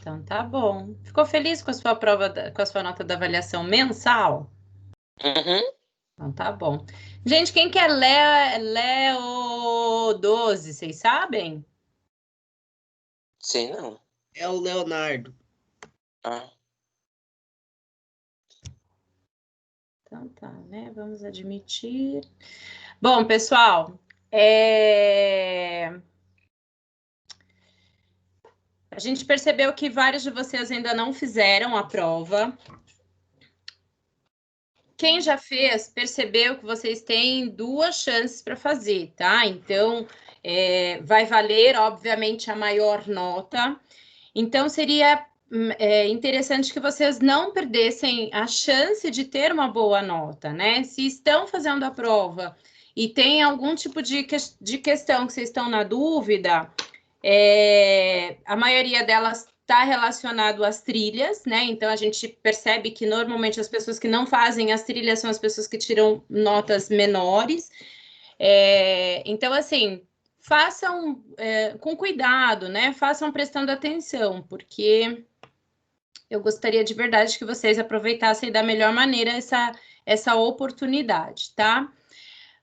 Então tá bom. Ficou feliz com a sua prova, com a sua nota da avaliação mensal? Uhum. Então tá bom. Gente, quem que é Leo 12, vocês sabem? Sei não. É o Leonardo. Ah. Então tá, né? Vamos admitir. Bom, pessoal, a gente percebeu que vários de vocês ainda não fizeram a prova. Quem já fez, percebeu que vocês têm 2 chances para fazer, tá? Então, vai valer, obviamente, a maior nota. Então, seria interessante que vocês não perdessem a chance de ter uma boa nota, né? Se estão fazendo a prova e tem algum tipo de questão que vocês estão na dúvida, a maioria delas está relacionado às trilhas, né? Então a gente percebe que normalmente as pessoas que não fazem as trilhas são as pessoas que tiram notas menores. Então, assim, façam com cuidado, né? Façam prestando atenção, porque eu gostaria de verdade que vocês aproveitassem da melhor maneira essa oportunidade, tá?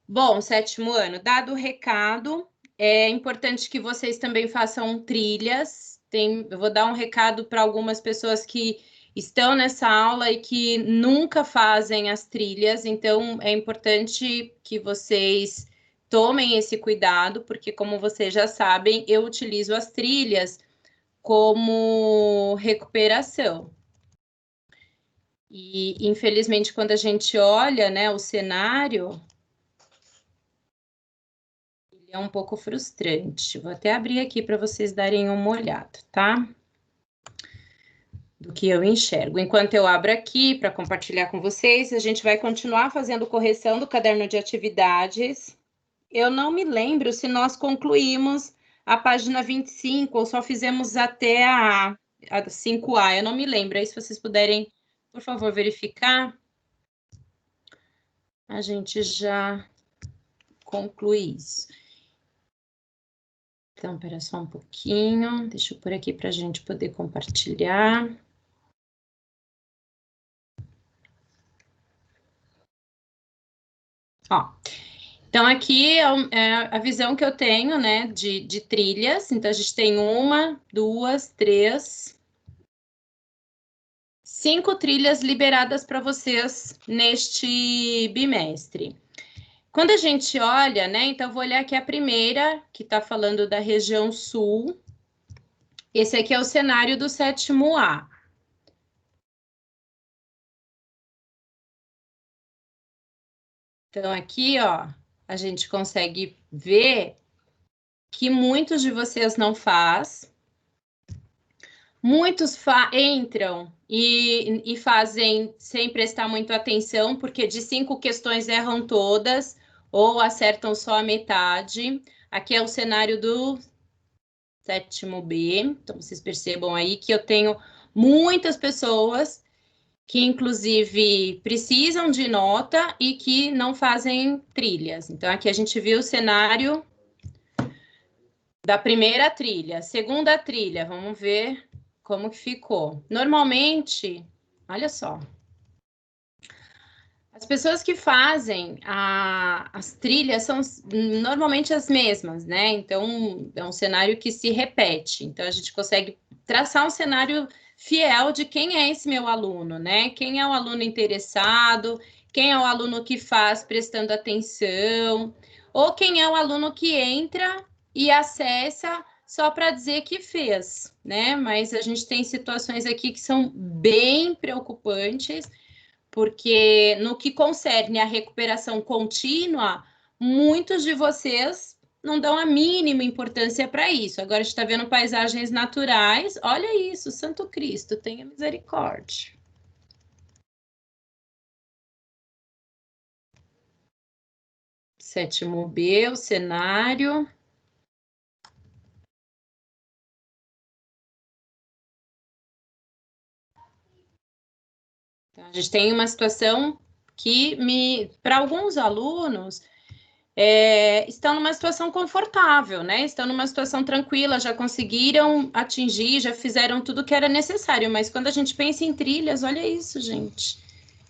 Bom, 7º ano, dado o recado, é importante que vocês também façam trilhas. Eu vou dar um recado para algumas pessoas que estão nessa aula e que nunca fazem as trilhas, então é importante que vocês tomem esse cuidado, porque, como vocês já sabem, eu utilizo as trilhas como recuperação. E, infelizmente, quando a gente olha, né, o cenário, é um pouco frustrante. Vou até abrir aqui para vocês darem uma olhada, tá? Do que eu enxergo. Enquanto eu abro aqui para compartilhar com vocês, a gente vai continuar fazendo correção do caderno de atividades. Eu não me lembro se nós concluímos a página 25 ou só fizemos até a 5A. Eu não me lembro. Aí, se vocês puderem, por favor, verificar, a gente já conclui isso. Então, espera só um pouquinho, deixa eu pôr aqui para a gente poder compartilhar. Ó, então aqui é a visão que eu tenho, né, de trilhas. Então, a gente tem 1, 2, 3, 5 trilhas liberadas para vocês neste bimestre. Quando a gente olha, né, então eu vou olhar aqui a primeira, que está falando da região sul. Esse aqui é o cenário do 7º A. Então, aqui, ó, a gente consegue ver que muitos de vocês não faz. Muitos entram e fazem sem prestar muito atenção, porque de 5 questões erram todas ou acertam só a metade. Aqui é o cenário do 7º B. Então, vocês percebam aí que eu tenho muitas pessoas que, inclusive, precisam de nota e que não fazem trilhas. Então, aqui a gente viu o cenário da primeira trilha. Segunda trilha, vamos ver como que ficou. Normalmente, olha só, as pessoas que fazem as trilhas são normalmente as mesmas, né? Então, é um cenário que se repete. Então, a gente consegue traçar um cenário fiel de quem é esse meu aluno, né? Quem é o aluno interessado, quem é o aluno que faz prestando atenção, ou quem é o aluno que entra e acessa só para dizer que fez, né? Mas a gente tem situações aqui que são bem preocupantes, porque no que concerne a recuperação contínua, muitos de vocês não dão a mínima importância para isso. Agora a gente está vendo paisagens naturais. Olha isso, Santo Cristo, tenha misericórdia. Sétimo B, o cenário. Então, a gente tem uma situação que, para alguns alunos, estão numa situação confortável, né? Estão numa situação tranquila, já conseguiram atingir, já fizeram tudo que era necessário, mas quando a gente pensa em trilhas, olha isso, gente.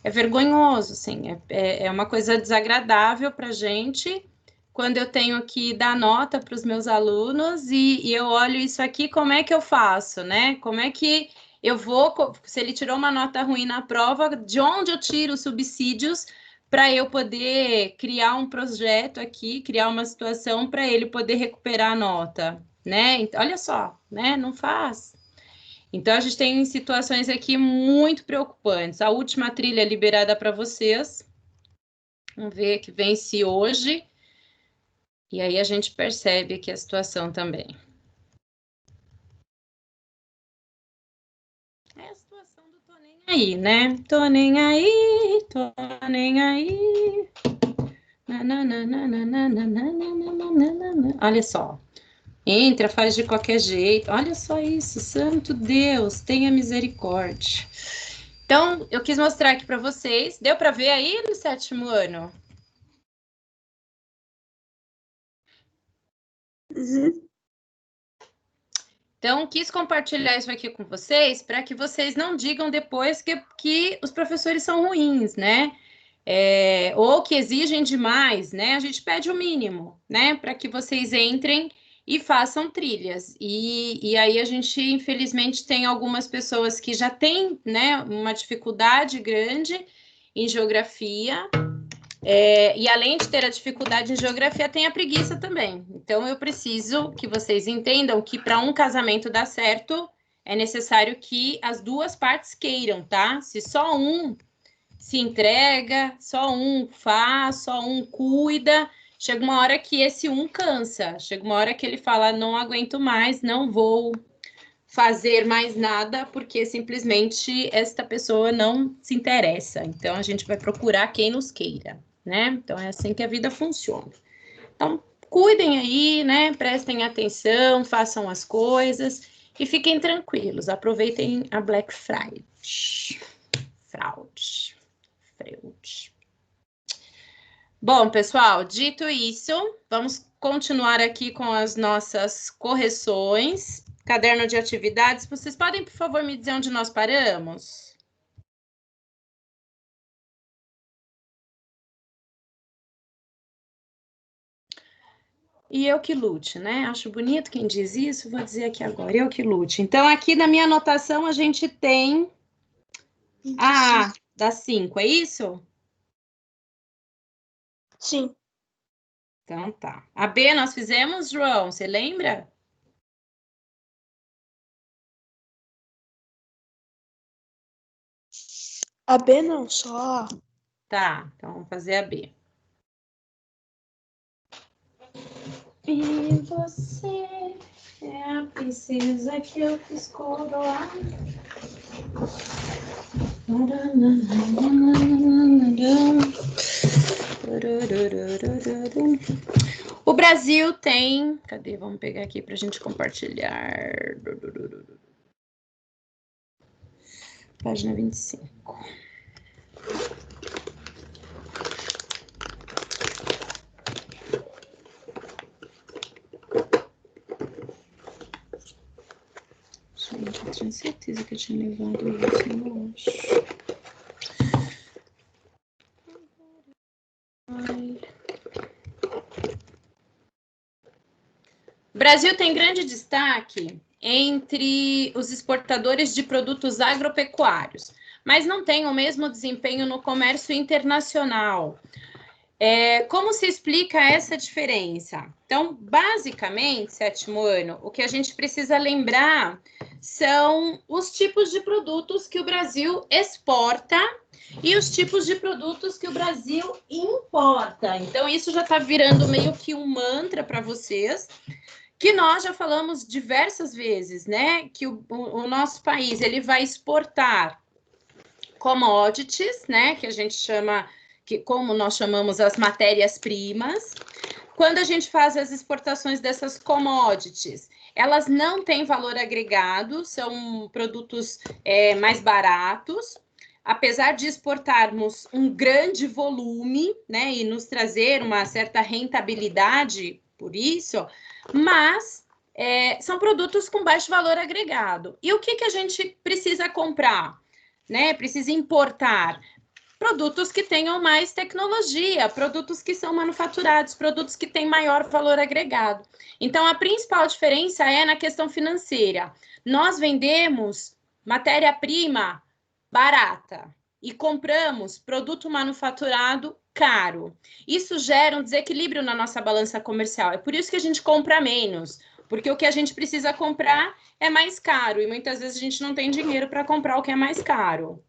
É vergonhoso, assim, é uma coisa desagradável para a gente, quando eu tenho que dar nota para os meus alunos e eu olho isso aqui, como é que eu faço, né? Como é que eu vou, se ele tirou uma nota ruim na prova, de onde eu tiro os subsídios para eu poder criar um projeto aqui, criar uma situação para ele poder recuperar a nota, né? Então, olha só, né? Não faz. Então, a gente tem situações aqui muito preocupantes. A última trilha liberada para vocês. Vamos ver que vence hoje. E aí a gente percebe aqui a situação também. É a situação do tô nem aí, né? Tô nem aí, tô nem aí. Olha só. Entra, faz de qualquer jeito. Olha só isso, santo Deus, tenha misericórdia. Então, eu quis mostrar aqui para vocês. Deu para ver aí no 7º ano? Uhum. Então, quis compartilhar isso aqui com vocês para que vocês não digam depois que os professores são ruins, né? Ou que exigem demais, né? A gente pede o mínimo, né? Para que vocês entrem e façam trilhas. E aí a gente, infelizmente, tem algumas pessoas que já têm, né, uma dificuldade grande em geografia. E além de ter a dificuldade em geografia, tem a preguiça também. Então, eu preciso que vocês entendam que para um casamento dar certo, é necessário que as duas partes queiram, tá? Se só um se entrega, só um faz, só um cuida, chega uma hora que esse um cansa. Chega uma hora que ele fala, não aguento mais, não vou fazer mais nada, porque simplesmente esta pessoa não se interessa. Então, a gente vai procurar quem nos queira, né? Então, é assim que a vida funciona. Então, cuidem aí, né? Prestem atenção, façam as coisas e fiquem tranquilos. Aproveitem a Black Friday. Bom, pessoal, dito isso, vamos continuar aqui com as nossas correções. Caderno de atividades, vocês podem, por favor, me dizer onde nós paramos? E eu que lute, né? Acho bonito quem diz isso, vou dizer aqui agora, eu que lute. Então, aqui na minha anotação, a gente tem a das 5, é isso? Sim. Então, tá. A B nós fizemos, João, você lembra? A B não, só A. Tá, então vamos fazer a B. E você é a princesa que eu quis coroar. O Brasil tem... Cadê? Vamos pegar aqui para a gente compartilhar. Página 25. Gente, eu tinha certeza que eu tinha levado isso, eu acho. O Brasil tem grande destaque entre os exportadores de produtos agropecuários, mas não tem o mesmo desempenho no comércio internacional. Como se explica essa diferença? Então, basicamente, 7º ano, o que a gente precisa lembrar são os tipos de produtos que o Brasil exporta e os tipos de produtos que o Brasil importa. Então, isso já está virando meio que um mantra para vocês, que nós já falamos diversas vezes, né? Que o nosso país ele vai exportar commodities, né? Que a gente chama, como nós chamamos as matérias-primas. Quando a gente faz as exportações dessas commodities, elas não têm valor agregado, são produtos mais baratos. apesar de exportarmos um grande volume, né, e nos trazer uma certa rentabilidade por isso, mas são produtos com baixo valor agregado. E o que a gente precisa comprar? Né? Precisa importar produtos que tenham mais tecnologia, produtos que são manufaturados, produtos que têm maior valor agregado. Então, a principal diferença é na questão financeira. Nós vendemos matéria-prima barata e compramos produto manufaturado caro. Isso gera um desequilíbrio na nossa balança comercial. É por isso que a gente compra menos, porque o que a gente precisa comprar é mais caro e muitas vezes a gente não tem dinheiro para comprar o que é mais caro.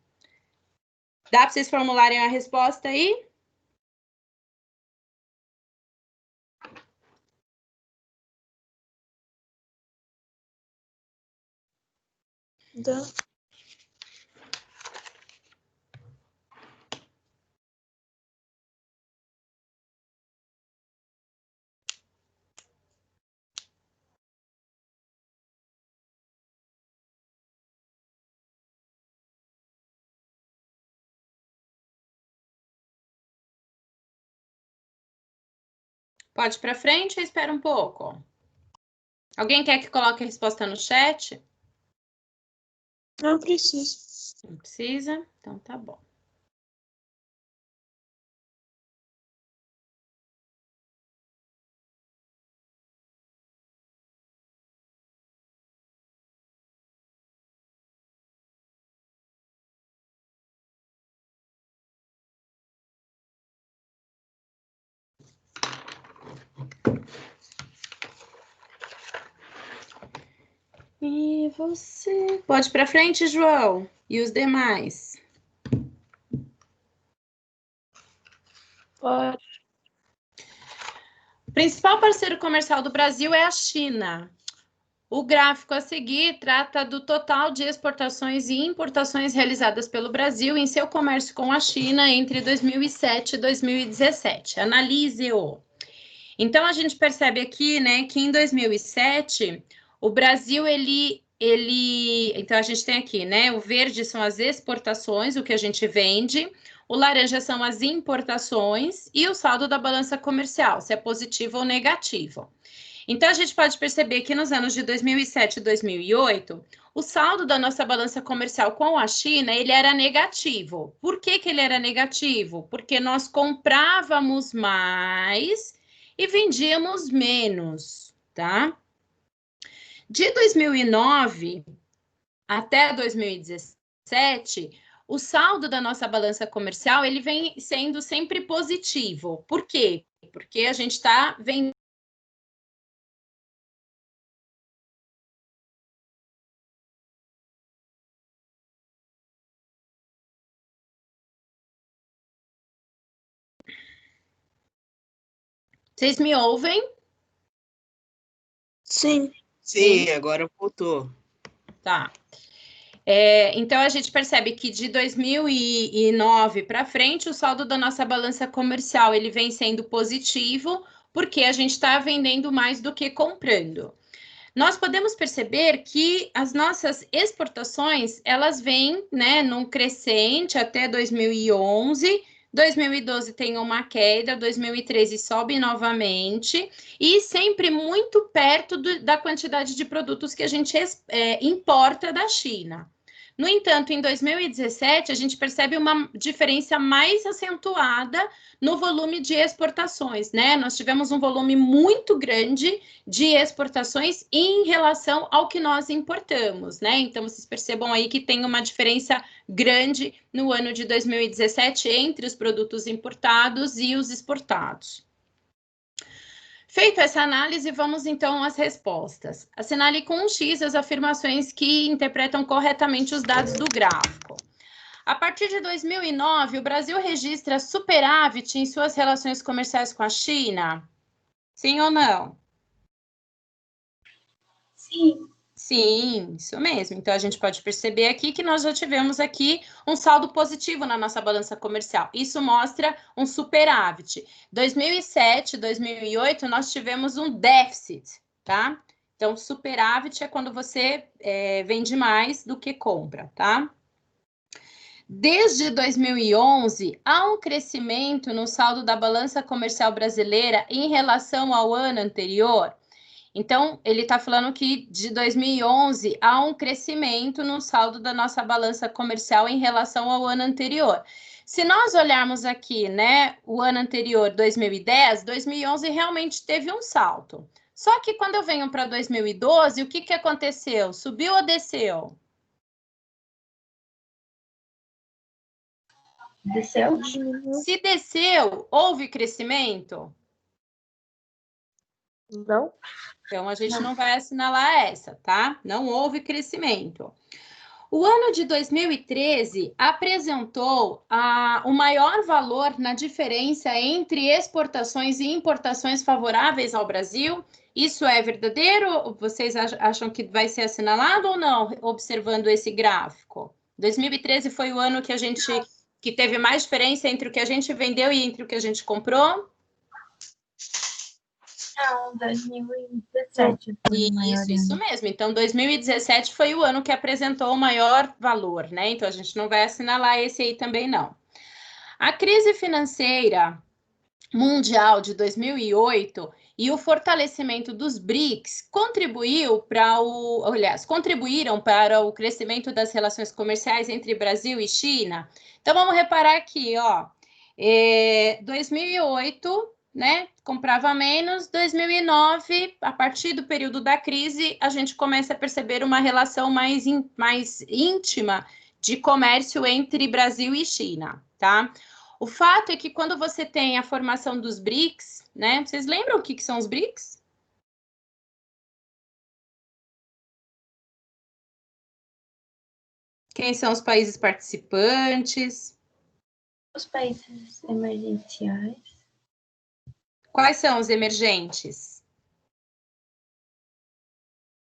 Dá para vocês formularem a resposta aí? Dá. Pode ir para frente ou espera um pouco? Alguém quer que coloque a resposta no chat? Não preciso. Não precisa? Então tá bom. E você? Pode ir para frente, João. E os demais? Pode. O principal parceiro comercial do Brasil é a China. O gráfico a seguir trata do total de exportações e importações realizadas pelo Brasil em seu comércio com a China entre 2007 e 2017. Analise-o. Então, a gente percebe aqui, né, que em 2007, o Brasil, então, a gente tem aqui, né, o verde são as exportações, o que a gente vende, o laranja são as importações e o saldo da balança comercial, se é positivo ou negativo. Então, a gente pode perceber que nos anos de 2007 e 2008, o saldo da nossa balança comercial com a China, ele era negativo. Por que ele era negativo? Porque nós comprávamos mais e vendíamos menos, tá? De 2009 até 2017, o saldo da nossa balança comercial, ele vem sendo sempre positivo. Por quê? Porque a gente está vendendo. Vocês me ouvem? Sim. Sim, agora voltou. Tá. Então, a gente percebe que de 2009 para frente, o saldo da nossa balança comercial ele vem sendo positivo, porque a gente está vendendo mais do que comprando. Nós podemos perceber que as nossas exportações, elas vêm, né, num crescente até 2011, 2012 tem uma queda, 2013 sobe novamente, e sempre muito perto da quantidade de produtos que a gente importa da China. No entanto, em 2017, a gente percebe uma diferença mais acentuada no volume de exportações, né? Nós tivemos um volume muito grande de exportações em relação ao que nós importamos, né? Então, vocês percebam aí que tem uma diferença grande no ano de 2017 entre os produtos importados e os exportados. Feita essa análise, vamos então às respostas. Assinale com um X as afirmações que interpretam corretamente os dados do gráfico. A partir de 2009, o Brasil registra superávit em suas relações comerciais com a China? Sim ou não? Sim. Sim, isso mesmo. Então, a gente pode perceber aqui que nós já tivemos aqui um saldo positivo na nossa balança comercial. Isso mostra um superávit. 2007, 2008, nós tivemos um déficit, tá? Então, superávit é quando você vende mais do que compra, tá? Desde 2011, há um crescimento no saldo da balança comercial brasileira em relação ao ano anterior. Então, ele está falando que de 2011 há um crescimento no saldo da nossa balança comercial em relação ao ano anterior. Se nós olharmos aqui, né, o ano anterior, 2010, 2011 realmente teve um salto. Só que quando eu venho para 2012, o que que aconteceu? Subiu ou desceu? Desceu? Diminuiu. Se desceu, houve crescimento? Não. Então, a gente não vai assinalar essa, tá? Não houve crescimento. O ano de 2013 apresentou o maior valor na diferença entre exportações e importações favoráveis ao Brasil. Isso é verdadeiro? Vocês acham que vai ser assinalado ou não, observando esse gráfico? 2013 foi o ano que teve mais diferença entre o que a gente vendeu e entre o que a gente comprou? Não, 2017 foi o maior Isso ano. mesmo. Então, 2017 foi o ano que apresentou o maior valor, né? Então, a gente não vai assinalar esse aí também, não. A crise financeira mundial de 2008 e o fortalecimento dos BRICS contribuíram para o crescimento das relações comerciais entre Brasil e China. Então, vamos reparar aqui, ó. 2008, né, comprava menos. 2009, a partir do período da crise, a gente começa a perceber uma relação mais íntima de comércio entre Brasil e China, tá? O fato é que quando você tem a formação dos BRICS, né? Vocês lembram o que são os BRICS? Quem são os países participantes? Os países emergenciais. Quais são os emergentes?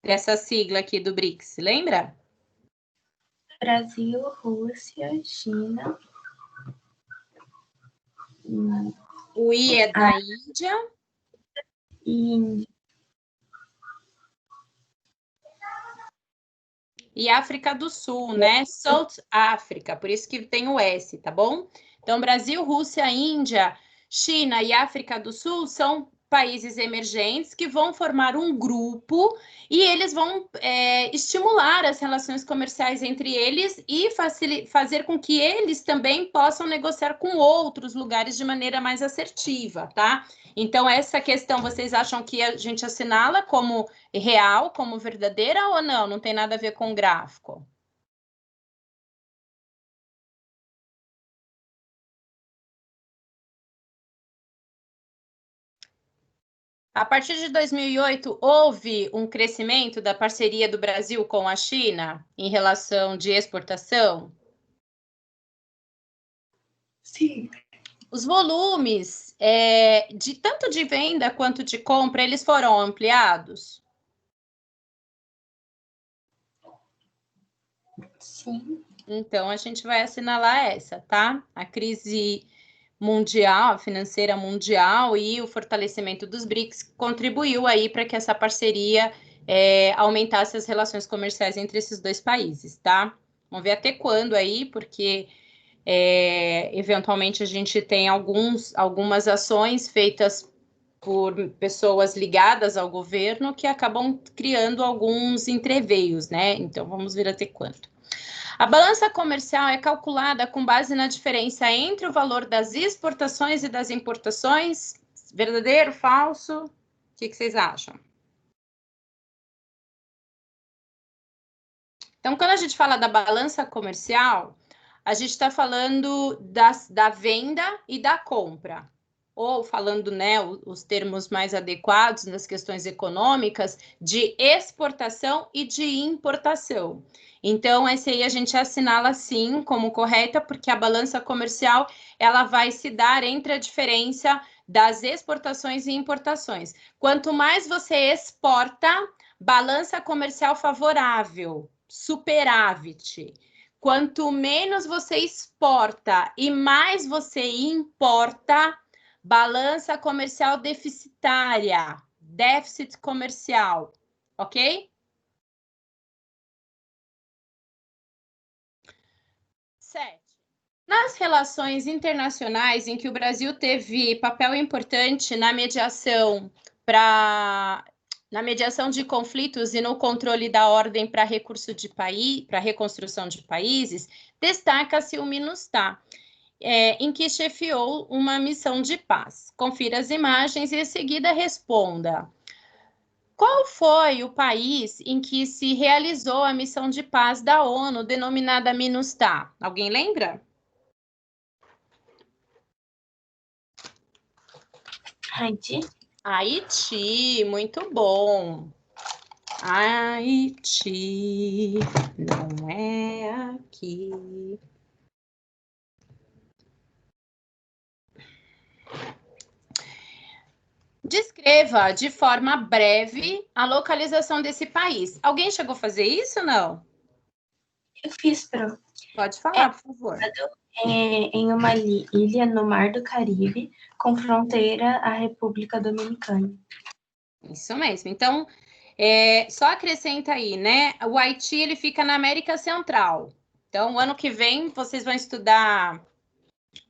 Dessa sigla aqui do BRICS, lembra? Brasil, Rússia, China. O I é da Índia. E Índia. E África do Sul, né? South África, por isso que tem o S, tá bom? Então, Brasil, Rússia, Índia, China e África do Sul são países emergentes que vão formar um grupo e eles vão estimular as relações comerciais entre eles e fazer com que eles também possam negociar com outros lugares de maneira mais assertiva, tá? Então, essa questão, vocês acham que a gente assinala como real, como verdadeira ou não? Não tem nada a ver com o gráfico. A partir de 2008, houve um crescimento da parceria do Brasil com a China em relação de exportação? Sim. Os volumes, de tanto de venda quanto de compra, eles foram ampliados? Sim. Então, a gente vai assinalar essa, tá? A crise mundial, financeira mundial e o fortalecimento dos BRICS contribuiu aí para que essa parceria aumentasse as relações comerciais entre esses dois países, tá? Vamos ver até quando aí, porque eventualmente a gente tem algumas ações feitas por pessoas ligadas ao governo que acabam criando alguns entreveios, né? Então, vamos ver até quando. A balança comercial é calculada com base na diferença entre o valor das exportações e das importações. Verdadeiro, falso? O que vocês acham? Então, quando a gente fala da balança comercial, a gente está falando da venda e da compra. Ou falando, né, os termos mais adequados nas questões econômicas, de exportação e de importação. Então, essa aí a gente assinala sim como correta, porque a balança comercial ela vai se dar entre a diferença das exportações e importações. Quanto mais você exporta, balança comercial favorável, superávit. Quanto menos você exporta e mais você importa, balança comercial deficitária, déficit comercial, ok? 7. nas relações internacionais em que o Brasil teve papel importante na mediação de conflitos e no controle da ordem para recurso de país, para reconstrução de países, destaca-se o MINUSTAH, em que chefiou uma missão de paz. Confira as imagens e, em seguida, responda. Qual foi o país em que se realizou a missão de paz da ONU, denominada MINUSTAH? Alguém lembra? Haiti. Haiti, muito bom. Haiti, não é aqui. Descreva de forma breve a localização desse país. Alguém chegou a fazer isso ou não? Eu fiz, Pro. Pode falar, por favor. Em uma ilha no Mar do Caribe, com fronteira à República Dominicana. Isso mesmo. Então, só acrescenta aí, né? O Haiti, ele fica na América Central. Então, o ano que vem, vocês vão estudar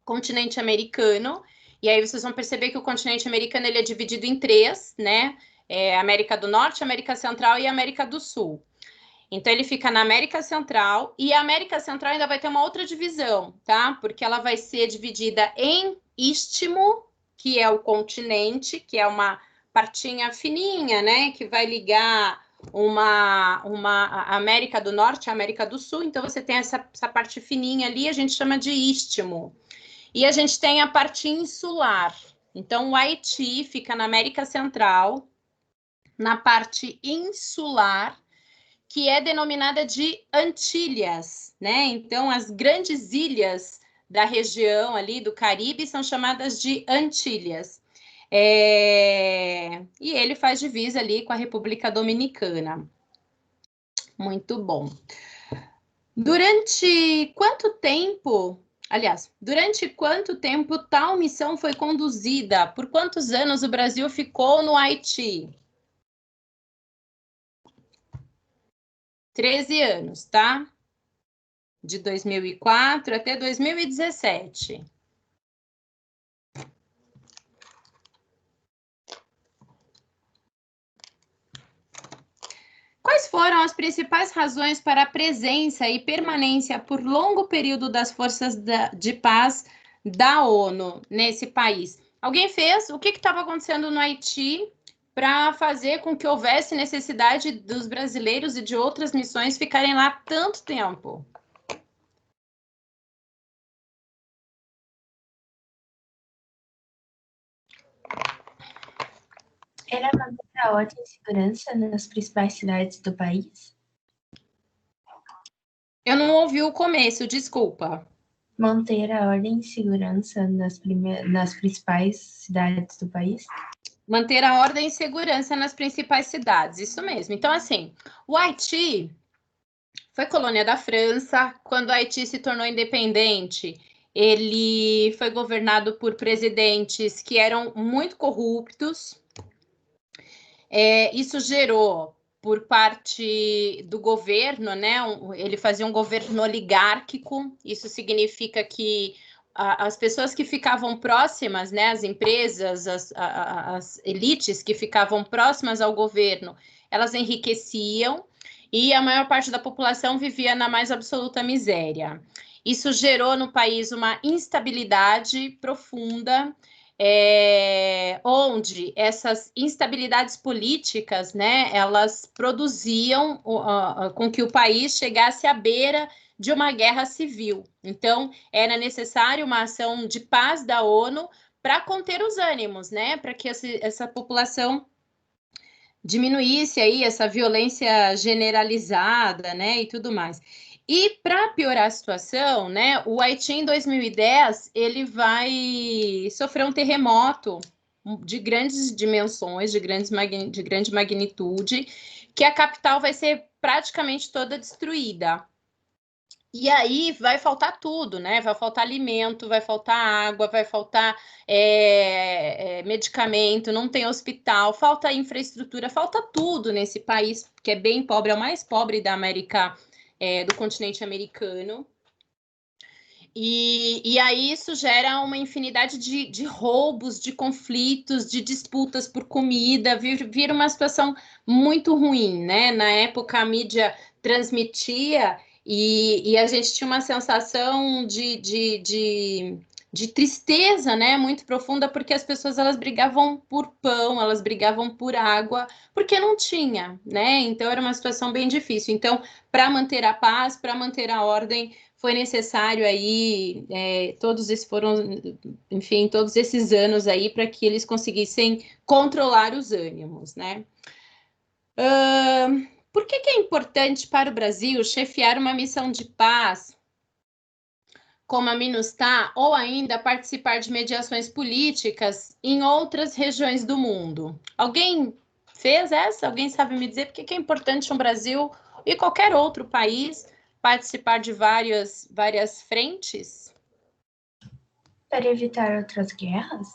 continente americano, e aí vocês vão perceber que o continente americano, ele é dividido em 3, né? América do Norte, América Central e América do Sul. Então, ele fica na América Central, e a América Central ainda vai ter uma outra divisão, tá? Porque ela vai ser dividida em istmo, que é o continente, que é uma partinha fininha, né? Que vai ligar a América do Norte à América do Sul. Então, você tem essa parte fininha ali, a gente chama de istmo. E a gente tem a parte insular. Então, o Haiti fica na América Central, na parte insular, que é denominada de Antilhas, né? Então, as grandes ilhas da região ali do Caribe são chamadas de Antilhas. E ele faz divisa ali com a República Dominicana. Muito bom. Durante quanto tempo tal missão foi conduzida? Por quantos anos o Brasil ficou no Haiti? 13 anos, tá? De 2004 até 2017. Quais foram as principais razões para a presença e permanência por longo período das forças de paz da ONU nesse país? Alguém fez? O que estava acontecendo no Haiti para fazer com que houvesse necessidade dos brasileiros e de outras missões ficarem lá tanto tempo? Era manter a ordem e segurança nas principais cidades do país? Eu não ouvi o começo, desculpa. Manter a ordem e segurança nas principais cidades do país? Manter a ordem e segurança nas principais cidades, isso mesmo. Então, assim, o Haiti foi colônia da França. Quando o Haiti se tornou independente, ele foi governado por presidentes que eram muito corruptos. Isso gerou, por parte do governo, né? Ele fazia um governo oligárquico. Isso significa que as pessoas que ficavam próximas, né? As empresas, as elites que ficavam próximas ao governo, elas enriqueciam e a maior parte da população vivia na mais absoluta miséria. Isso gerou no país uma instabilidade profunda, onde essas instabilidades políticas, né, elas produziam com que o país chegasse à beira de uma guerra civil. Então, era necessário uma ação de paz da ONU para conter os ânimos, né, para que essa população diminuísse aí essa violência generalizada, né, e tudo mais. E para piorar a situação, né, o Haiti em 2010 ele vai sofrer um terremoto de grandes dimensões, de grande magnitude, que a capital vai ser praticamente toda destruída. E aí vai faltar tudo, né? Vai faltar alimento, vai faltar água, vai faltar medicamento, não tem hospital, falta infraestrutura, falta tudo nesse país, que é bem pobre, é o mais pobre da América, do continente americano. E aí isso gera uma infinidade de roubos, de conflitos, de disputas por comida, vira uma situação muito ruim, né? Na época a mídia transmitia e a gente tinha uma sensação de tristeza, né? Muito profunda, porque as pessoas elas brigavam por pão, elas brigavam por água, porque não tinha, né? Então era uma situação bem difícil. Então, para manter a paz, para manter a ordem, foi necessário aí, todos esses anos aí para que eles conseguissem controlar os ânimos, né? Por que é importante para o Brasil chefiar uma missão de paz como a MINUSTAH ou ainda participar de mediações políticas em outras regiões do mundo? Alguém fez essa? Alguém sabe me dizer por que é importante o Brasil e qualquer outro país participar de várias frentes? Para evitar outras guerras?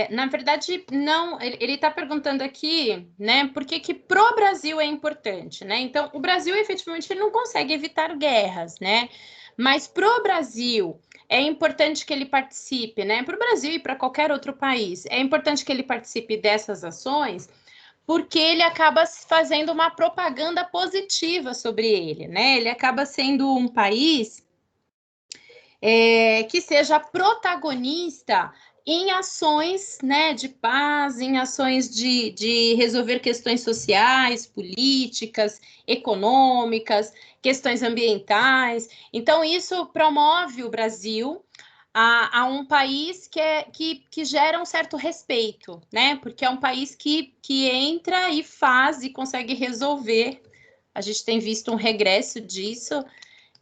Na verdade, não. Ele está perguntando aqui, né, por que pro Brasil é importante, né? Então, o Brasil, efetivamente, ele não consegue evitar guerras, né? Mas pro Brasil é importante que ele participe, né? Para o Brasil e para qualquer outro país, é importante que ele participe dessas ações, porque ele acaba fazendo uma propaganda positiva sobre ele, né? Ele acaba sendo um país que seja protagonista em ações, né, de paz, em ações de resolver questões sociais, políticas, econômicas, questões ambientais. Então, isso promove o Brasil a um país que gera um certo respeito, né? Porque é um país que entra e faz e consegue resolver. A gente tem visto um regresso disso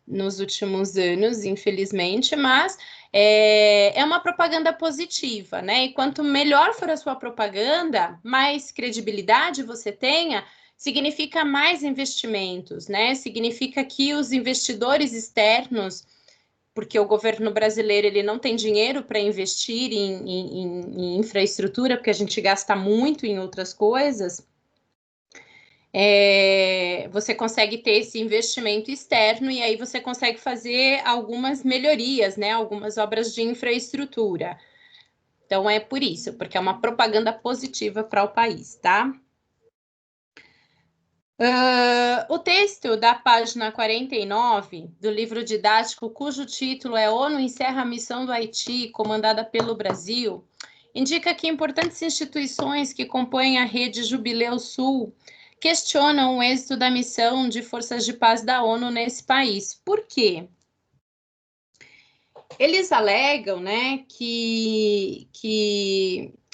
nos últimos anos, infelizmente, mas é uma propaganda positiva, né? E quanto melhor for a sua propaganda, mais credibilidade você tenha, significa mais investimentos, né? Significa que os investidores externos, porque o governo brasileiro ele não tem dinheiro para investir em infraestrutura, porque a gente gasta muito em outras coisas, você consegue ter esse investimento externo e aí você consegue fazer algumas melhorias, né? Algumas obras de infraestrutura. Então, é por isso, porque é uma propaganda positiva para o país, tá? O texto da página 49 do livro didático, cujo título é ONU encerra a missão do Haiti, comandada pelo Brasil, indica que importantes instituições que compõem a rede Jubileu Sul questionam o êxito da missão de forças de paz da ONU nesse país. Por quê? Eles alegam, né, que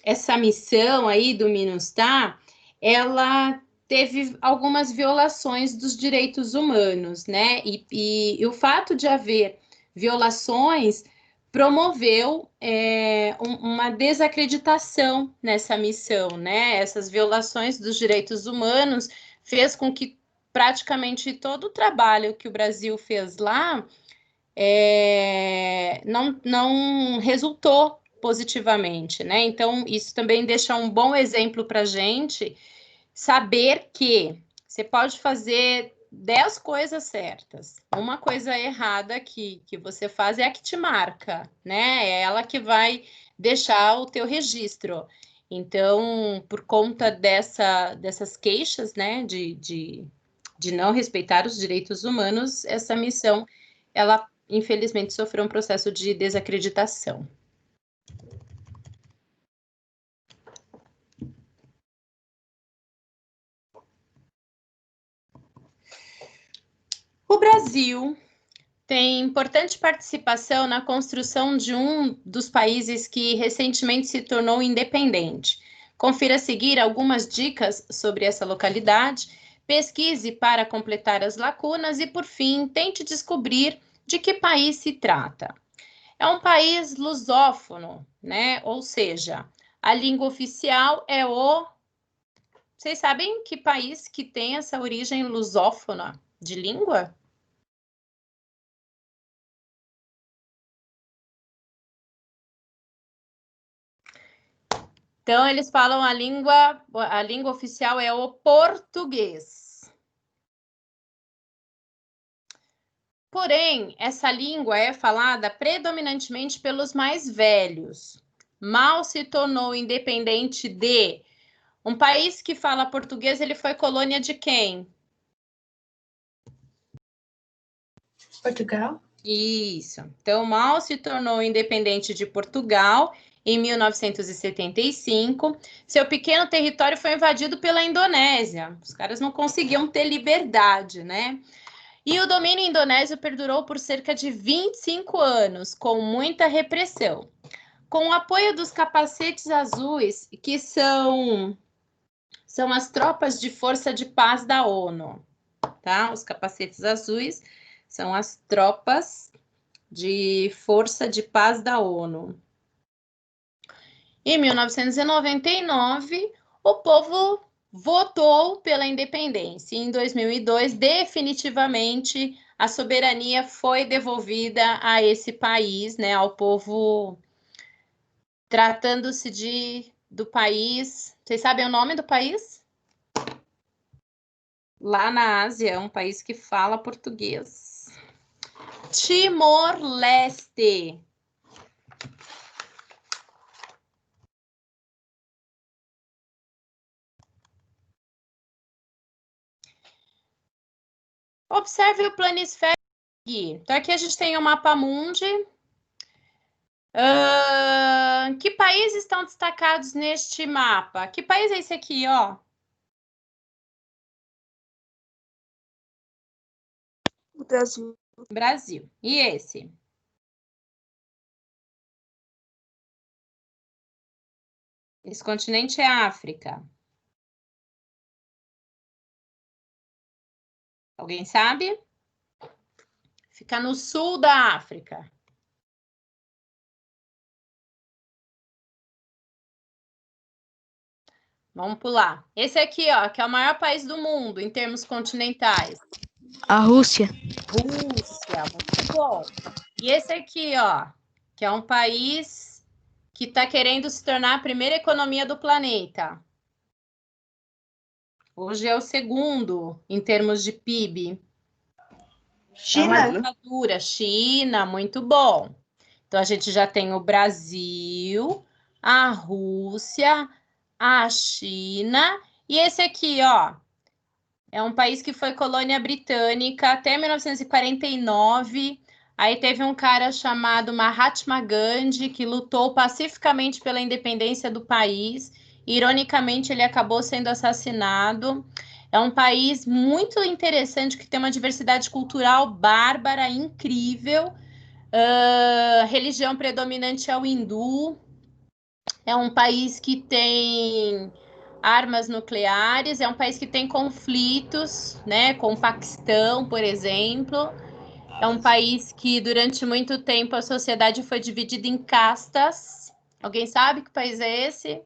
essa missão aí do MINUSTAH, ela teve algumas violações dos direitos humanos, né, e o fato de haver violações promoveu uma desacreditação nessa missão, né? Essas violações dos direitos humanos fez com que praticamente todo o trabalho que o Brasil fez lá não resultou positivamente, né? Então, isso também deixa um bom exemplo para a gente saber que você pode fazer 10 coisas certas. Uma coisa errada que você faz é a que te marca, né? É ela que vai deixar o teu registro. Então, por conta dessas queixas, né, de não respeitar os direitos humanos, essa missão, ela, infelizmente, sofreu um processo de desacreditação. O Brasil tem importante participação na construção de um dos países que recentemente se tornou independente. Confira a seguir algumas dicas sobre essa localidade, pesquise para completar as lacunas e, por fim, tente descobrir de que país se trata. É um país lusófono, né? Ou seja, a língua oficial é o... Vocês sabem que país que tem essa origem lusófona de língua? Então, eles falam a língua oficial é o português. porém, essa língua é falada predominantemente pelos mais velhos. Mal se tornou independente de um país que fala português, ele foi colônia de quem? Portugal? Isso. Então, mal se tornou independente de Portugal em 1975. Seu pequeno território foi invadido pela Indonésia. Os caras não conseguiam ter liberdade, né? E o domínio indonésio perdurou por cerca de 25 anos, com muita repressão. Com o apoio dos capacetes azuis, que são as tropas de força de paz da ONU, tá? Os capacetes azuis são as tropas de força de paz da ONU. Em 1999, o povo votou pela independência. Em 2002, definitivamente, a soberania foi devolvida a esse país, né, ao povo, tratando-se do país. Vocês sabem o nome do país? Lá na Ásia, é um país que fala português. Timor-Leste. Observe o planisfério aqui. Então, aqui a gente tem o mapa mundi. Que países estão destacados neste mapa? Que país é esse aqui, ó? O Brasil. Brasil. E esse? Esse continente é África. Alguém sabe? Fica no sul da África. Vamos pular. Esse aqui, ó, que é o maior país do mundo em termos continentais. A Rússia. Rússia, muito bom. E esse aqui, ó, que é um país que está querendo se tornar a primeira economia do planeta. Hoje é o segundo em termos de PIB. É uma ditadura. China, muito bom. Então, a gente já tem o Brasil, a Rússia, a China e esse aqui, ó, é um país que foi colônia britânica até 1949. Aí teve um cara chamado Mahatma Gandhi que lutou pacificamente pela independência do país. Ironicamente, ele acabou sendo assassinado. É um país muito interessante que tem uma diversidade cultural bárbara, incrível. Religião predominante é o hindu. É um país que tem armas nucleares, é um país que tem conflitos, né, com o Paquistão, por exemplo. É um país que durante muito tempo a sociedade foi dividida em castas. Alguém sabe que país é esse?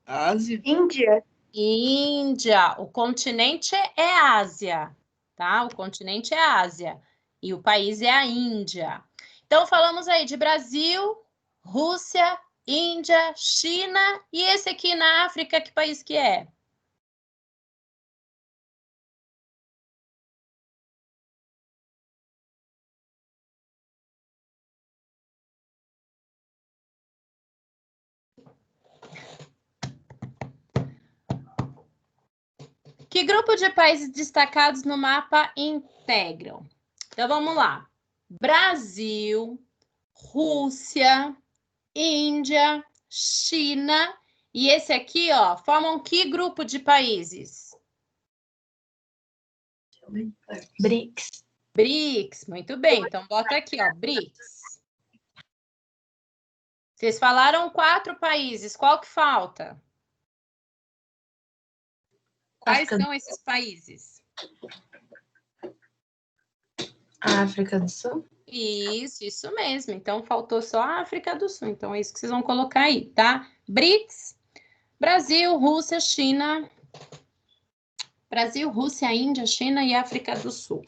Ásia. Índia. Índia. O continente é Ásia, tá? O continente é Ásia e o país é a Índia. Então falamos aí de Brasil, Rússia, Índia, China e esse aqui na África, que país que é? Que grupo de países destacados no mapa integram? Então vamos lá. Brasil, Rússia, Índia, China e esse aqui, ó, formam que grupo de países? BRICS. BRICS, muito bem. Então bota aqui, ó, BRICS. Vocês falaram 4 países, qual que falta? Quais são esses países? A África do Sul? Isso mesmo. Então, faltou só a África do Sul. Então, é isso que vocês vão colocar aí, tá? BRICS, Brasil, Rússia, China. Brasil, Rússia, Índia, China e África do Sul.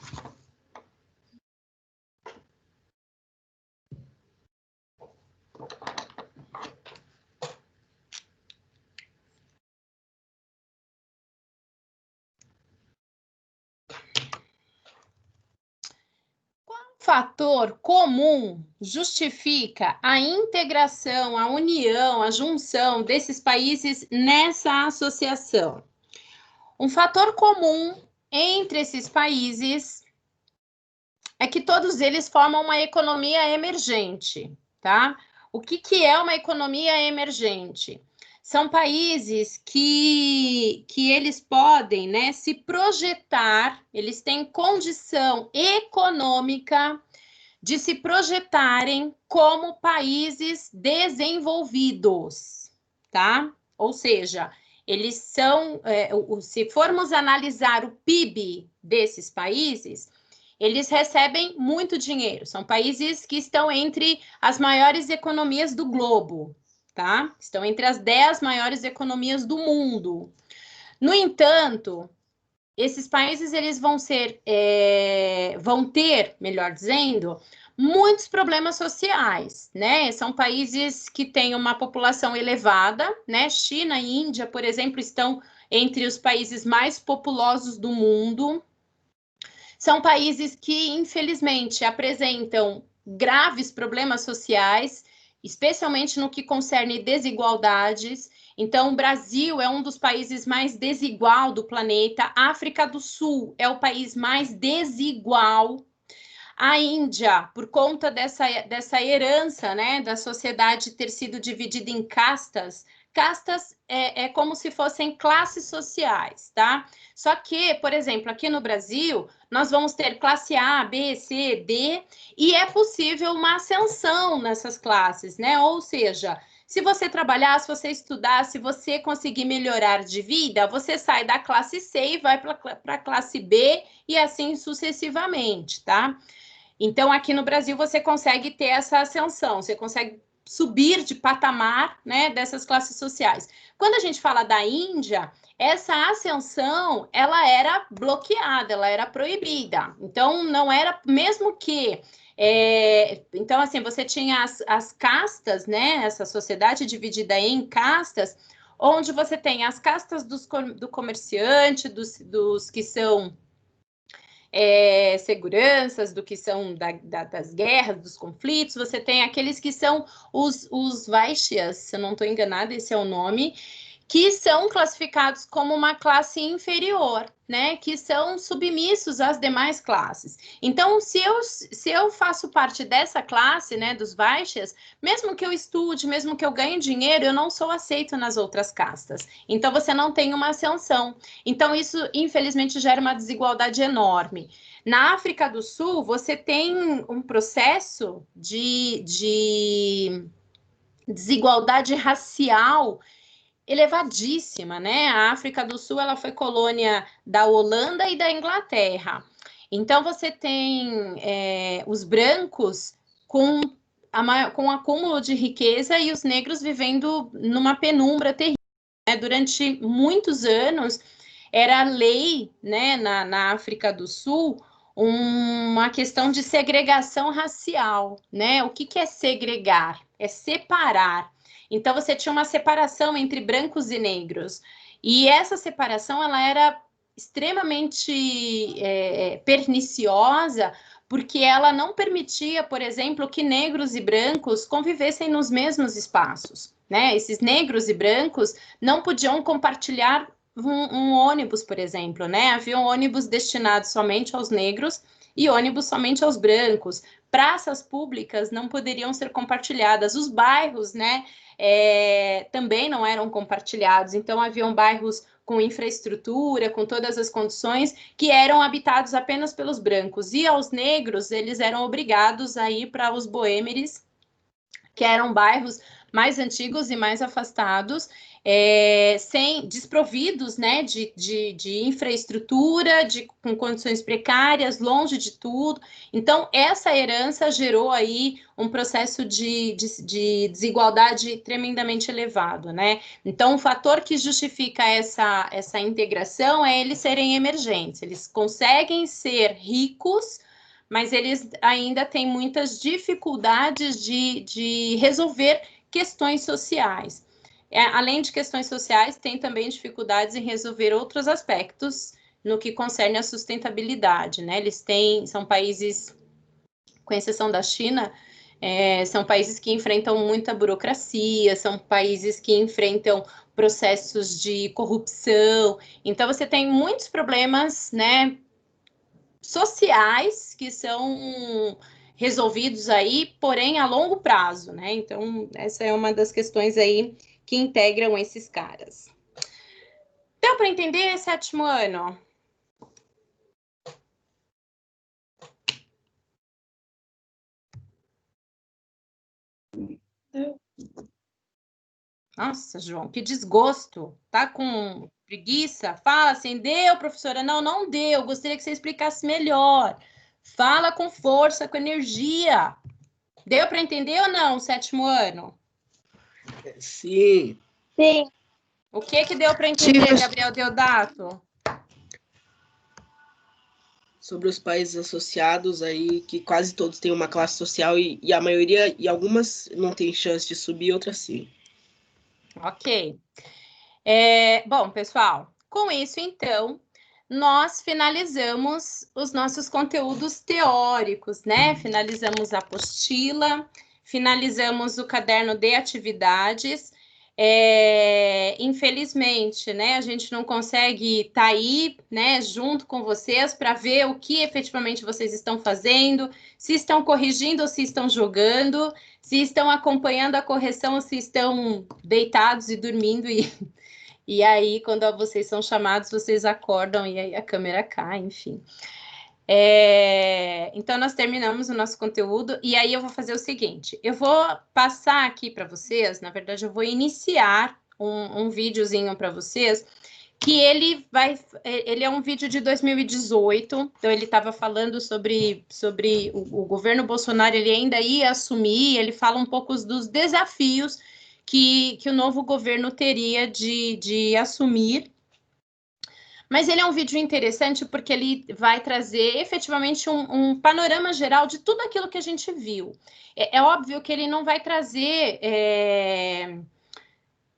fator comum justifica a integração, a união, a junção desses países nessa associação? Um fator comum entre esses países é que todos eles formam uma economia emergente, tá? O que é uma economia emergente? São países que eles podem, né, se projetar, eles têm condição econômica de se projetarem como países desenvolvidos, tá? Ou seja, eles são, se formos analisar o PIB desses países, eles recebem muito dinheiro. São países que estão entre as maiores economias do globo, tá? Estão entre as 10 maiores economias do mundo. No entanto, esses países eles vão ter, melhor dizendo, muitos problemas sociais, né? São países que têm uma população elevada, né? China e Índia, por exemplo, estão entre os países mais populosos do mundo. São países que, infelizmente, apresentam graves problemas sociais, especialmente no que concerne desigualdades. Então, o Brasil é um dos países mais desigual do planeta. A África do Sul é o país mais desigual. A Índia, por conta dessa herança, né, da sociedade ter sido dividida em castas, castas é como se fossem classes sociais, tá? Só que, por exemplo, aqui no Brasil, nós vamos ter classe A, B, C, D, e é possível uma ascensão nessas classes, né? Ou seja, se você trabalhar, se você estudar, se você conseguir melhorar de vida, você sai da classe C e vai para a classe B e assim sucessivamente, tá? Então, aqui no Brasil, você consegue ter essa ascensão, você consegue subir de patamar, né, dessas classes sociais. Quando a gente fala da Índia, essa ascensão, ela era bloqueada, ela era proibida. Então, não era, mesmo que... então, assim, você tinha as castas, né, essa sociedade dividida em castas, onde você tem as castas do comerciante, dos que são... seguranças, do que são das guerras, dos conflitos, você tem aqueles que são os Vaishyas, se eu não estou enganada, esse é o nome, que são classificados como uma classe inferior, né? Que são submissos às demais classes. Então, se eu faço parte dessa classe, né, dos Vaishyas, mesmo que eu estude, mesmo que eu ganhe dinheiro, eu não sou aceito nas outras castas. Então, você não tem uma ascensão. Então, isso, infelizmente, gera uma desigualdade enorme. Na África do Sul, você tem um processo de desigualdade racial elevadíssima, né? A África do Sul, ela foi colônia da Holanda e da Inglaterra. Então, você tem os brancos com acúmulo de riqueza e os negros vivendo numa penumbra terrível, né? Durante muitos anos, era lei, né, na África do Sul, uma questão de segregação racial, né? O que é segregar? É separar. Então, você tinha uma separação entre brancos e negros. E essa separação, ela era extremamente perniciosa, porque ela não permitia, por exemplo, que negros e brancos convivessem nos mesmos espaços, né? Esses negros e brancos não podiam compartilhar um ônibus, por exemplo, né? Havia um ônibus destinado somente aos negros e ônibus somente aos brancos. Praças públicas não poderiam ser compartilhadas. Os bairros, né? Também não eram compartilhados. Então, haviam bairros com infraestrutura, com todas as condições, que eram habitados apenas pelos brancos. E aos negros, eles eram obrigados a ir para os boêmeres, que eram bairros mais antigos e mais afastados, desprovidos, né, de infraestrutura, com condições precárias, longe de tudo. Então, essa herança gerou aí um processo de desigualdade tremendamente elevado, né? Então, o fator que justifica essa integração é eles serem emergentes. Eles conseguem ser ricos, mas eles ainda têm muitas dificuldades de resolver questões sociais. Além de questões sociais, tem também dificuldades em resolver outros aspectos no que concerne a sustentabilidade, né? São países com exceção da China, são países que enfrentam muita burocracia, são países que enfrentam processos de corrupção. Então, você tem muitos problemas, né, sociais que são resolvidos aí, porém a longo prazo, né? Então, essa é uma das questões aí que integram esses caras. Deu para entender, sétimo ano? Nossa, João, que desgosto. Tá com preguiça? Fala assim, deu, professora? Não, não deu. Gostaria que você explicasse melhor. Fala com força, com energia. Deu para entender ou não, sétimo ano? Sim. Sim. O que deu para entender, Gabriel Deodato? Sobre os países associados aí, que quase todos têm uma classe social e a maioria, e algumas não tem chance de subir, outras sim. Ok. Bom, pessoal, com isso, então, nós finalizamos os nossos conteúdos teóricos, né? Finalizamos a apostila, finalizamos o caderno de atividades. Infelizmente, né, a gente não consegue estar aí, né, junto com vocês para ver o que efetivamente vocês estão fazendo, se estão corrigindo ou se estão jogando, se estão acompanhando a correção ou se estão deitados e dormindo e aí, quando vocês são chamados, vocês acordam e aí a câmera cai, enfim. Então, nós terminamos o nosso conteúdo e aí eu vou fazer o seguinte, eu vou passar aqui para vocês, na verdade, eu vou iniciar um videozinho para vocês, que ele é um vídeo de 2018, então ele estava falando sobre o governo Bolsonaro, ele ainda ia assumir, ele fala um pouco dos desafios que o novo governo teria de assumir. Mas ele é um vídeo interessante porque ele vai trazer efetivamente um panorama geral de tudo aquilo que a gente viu. É óbvio que ele não vai trazer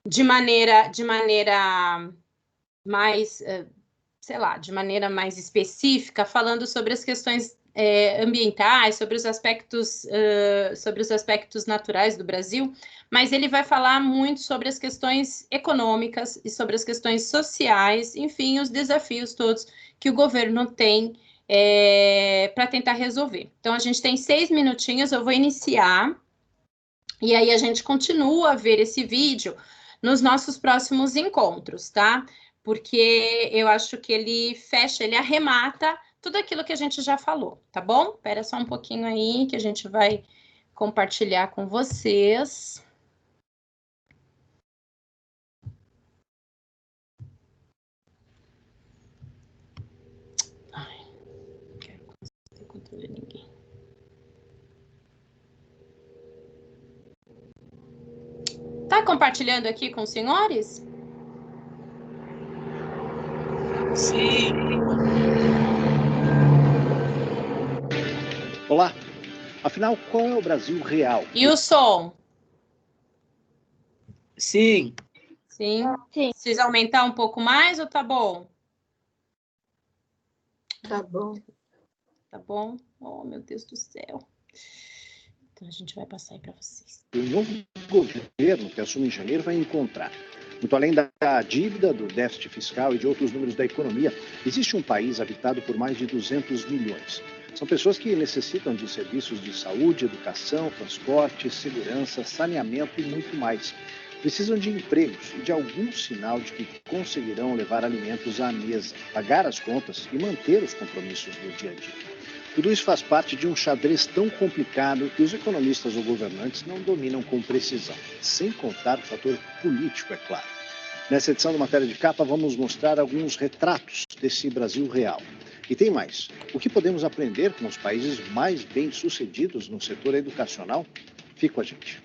de maneira mais, sei lá, de maneira mais específica, falando sobre as questões ambientais, sobre os aspectos naturais do Brasil, mas ele vai falar muito sobre as questões econômicas e sobre as questões sociais, enfim, os desafios todos que o governo tem para tentar resolver. Então, a gente tem 6 minutinhos, eu vou iniciar, e aí a gente continua a ver esse vídeo nos nossos próximos encontros, tá? Porque eu acho que ele fecha, ele arremata tudo aquilo que a gente já falou, tá bom? Espera só um pouquinho aí que a gente vai compartilhar com vocês. Ai, não quero ter controle de ninguém. Tá compartilhando aqui com os senhores? Sim. Olá. Afinal, qual é o Brasil real? E o som? Sim. Sim. Sim. Precisa aumentar um pouco mais ou tá bom? Tá bom. Tá bom? Oh, meu Deus do céu. Então, a gente vai passar aí para vocês. O novo governo que assume em janeiro vai encontrar. Muito além da dívida, do déficit fiscal e de outros números da economia, existe um país habitado por mais de 200 milhões. São pessoas que necessitam de serviços de saúde, educação, transporte, segurança, saneamento e muito mais. Precisam de empregos e de algum sinal de que conseguirão levar alimentos à mesa, pagar as contas e manter os compromissos do dia a dia. Tudo isso faz parte de um xadrez tão complicado que os economistas ou governantes não dominam com precisão, sem contar o fator político, é claro. Nessa edição do Matéria de Capa, vamos mostrar alguns retratos desse Brasil real. E tem mais. O que podemos aprender com os países mais bem-sucedidos no setor educacional? Fique com a gente.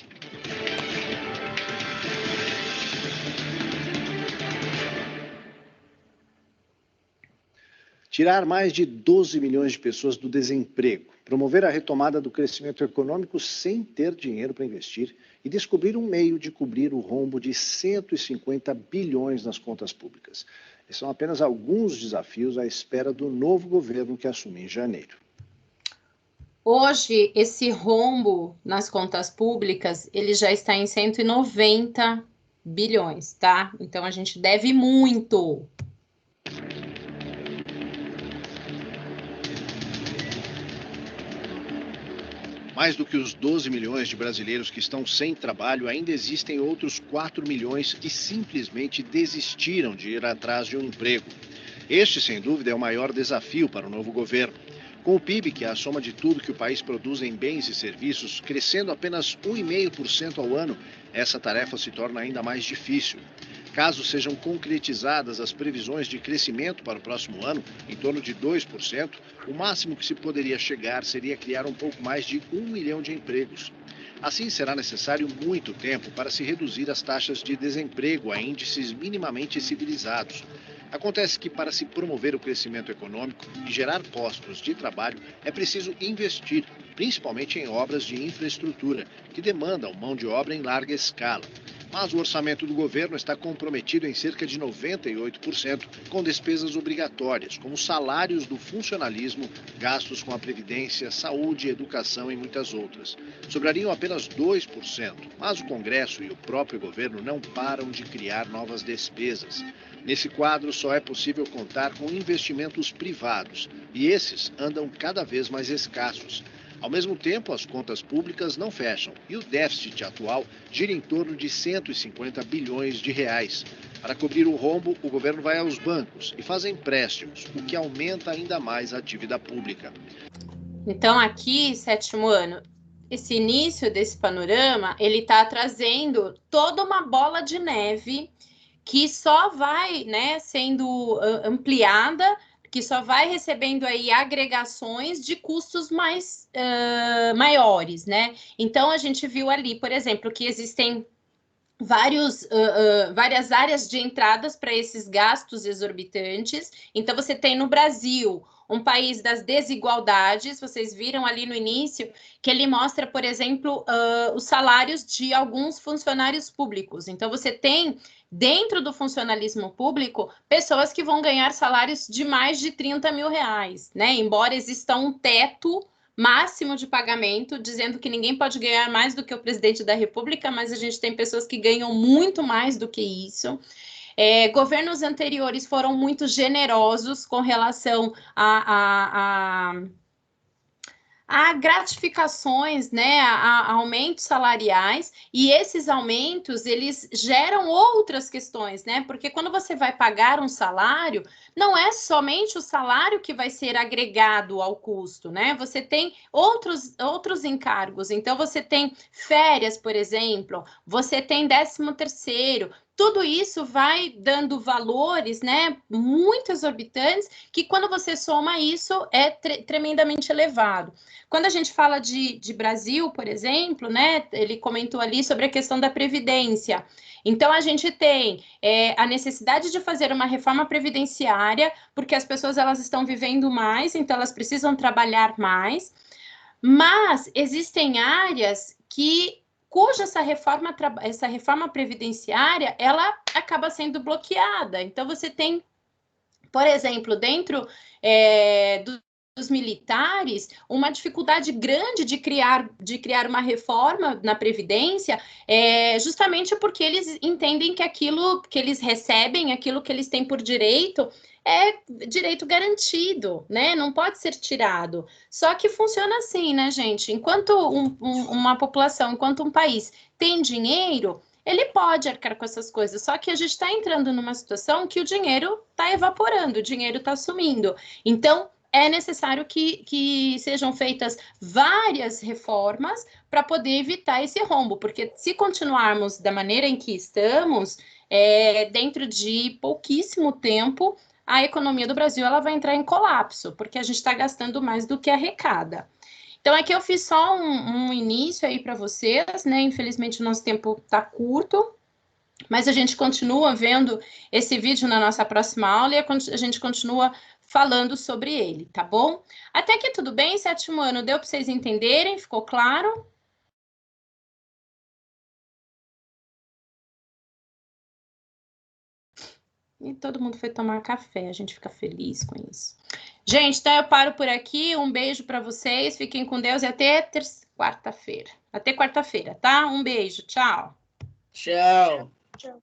Tirar mais de 12 milhões de pessoas do desemprego, promover a retomada do crescimento econômico sem ter dinheiro para investir e descobrir um meio de cobrir o rombo de 150 bilhões nas contas públicas. Esses são apenas alguns desafios à espera do novo governo que assume em janeiro. Hoje, esse rombo nas contas públicas, ele já está em 190 bilhões, tá? Então, a gente deve muito. Mais do que os 12 milhões de brasileiros que estão sem trabalho, ainda existem outros 4 milhões que simplesmente desistiram de ir atrás de um emprego. Este, sem dúvida, é o maior desafio para o novo governo. Com o PIB, que é a soma de tudo que o país produz em bens e serviços, crescendo apenas 1,5% ao ano, essa tarefa se torna ainda mais difícil. Caso sejam concretizadas as previsões de crescimento para o próximo ano, em torno de 2%, o máximo que se poderia chegar seria criar um pouco mais de 1 milhão de empregos. Assim, será necessário muito tempo para se reduzir as taxas de desemprego a índices minimamente civilizados. Acontece que, para se promover o crescimento econômico e gerar postos de trabalho, é preciso investir, principalmente em obras de infraestrutura, que demandam mão de obra em larga escala. Mas o orçamento do governo está comprometido em cerca de 98% com despesas obrigatórias, como salários do funcionalismo, gastos com a previdência, saúde, educação e muitas outras. Sobrariam apenas 2%, mas o Congresso e o próprio governo não param de criar novas despesas. Nesse quadro, só é possível contar com investimentos privados, e esses andam cada vez mais escassos. Ao mesmo tempo, as contas públicas não fecham e o déficit atual gira em torno de 150 bilhões de reais. Para cobrir o rombo, o governo vai aos bancos e faz empréstimos, o que aumenta ainda mais a dívida pública. Então, aqui, sétimo ano, esse início desse panorama, ele está trazendo toda uma bola de neve que só vai, né, sendo ampliada, que só vai recebendo aí agregações de custos mais maiores, né? Então, a gente viu ali, por exemplo, que existem várias áreas de entradas para esses gastos exorbitantes. Então, você tem no Brasil um país das desigualdades. Vocês viram ali no início que ele mostra, por exemplo, os salários de alguns funcionários públicos. Então, você tem dentro do funcionalismo público pessoas que vão ganhar salários de mais de 30 mil reais, né? Embora exista um teto máximo de pagamento, dizendo que ninguém pode ganhar mais do que o presidente da República, mas a gente tem pessoas que ganham muito mais do que isso. Governos anteriores foram muito generosos com relação a gratificações, né, a aumentos salariais, e esses aumentos, eles geram outras questões, né, porque quando você vai pagar um salário, não é somente o salário que vai ser agregado ao custo, né, você tem outros encargos, então você tem férias, por exemplo, você tem 13º, tudo isso vai dando valores, né, muito exorbitantes, que quando você soma isso, é tremendamente elevado. Quando a gente fala de Brasil, por exemplo, né, ele comentou ali sobre a questão da previdência. Então, a gente tem a necessidade de fazer uma reforma previdenciária, porque as pessoas elas estão vivendo mais, então elas precisam trabalhar mais, mas existem áreas cuja essa reforma previdenciária, ela acaba sendo bloqueada. Então, você tem, por exemplo, dentro dos militares, uma dificuldade grande de criar uma reforma na Previdência, justamente porque eles entendem que aquilo que eles recebem, aquilo que eles têm por direito, é direito garantido, né? Não pode ser tirado. Só que funciona assim, né, gente? Enquanto uma população, enquanto um país tem dinheiro, ele pode arcar com essas coisas, só que a gente está entrando numa situação que o dinheiro está evaporando, o dinheiro está sumindo. Então, é necessário que sejam feitas várias reformas para poder evitar esse rombo, porque se continuarmos da maneira em que estamos, dentro de pouquíssimo tempo, a economia do Brasil ela vai entrar em colapso, porque a gente está gastando mais do que arrecada. Então, aqui eu fiz só um início aí para vocês, né? Infelizmente, o nosso tempo está curto, mas a gente continua vendo esse vídeo na nossa próxima aula e a gente continua falando sobre ele, tá bom? Até aqui tudo bem, sétimo ano? Deu para vocês entenderem? Ficou claro? E todo mundo foi tomar café, a gente fica feliz com isso. Gente, então eu paro por aqui. Um beijo para vocês. Fiquem com Deus e até quarta-feira. Até quarta-feira, tá? Um beijo. Tchau. Tchau. Tchau.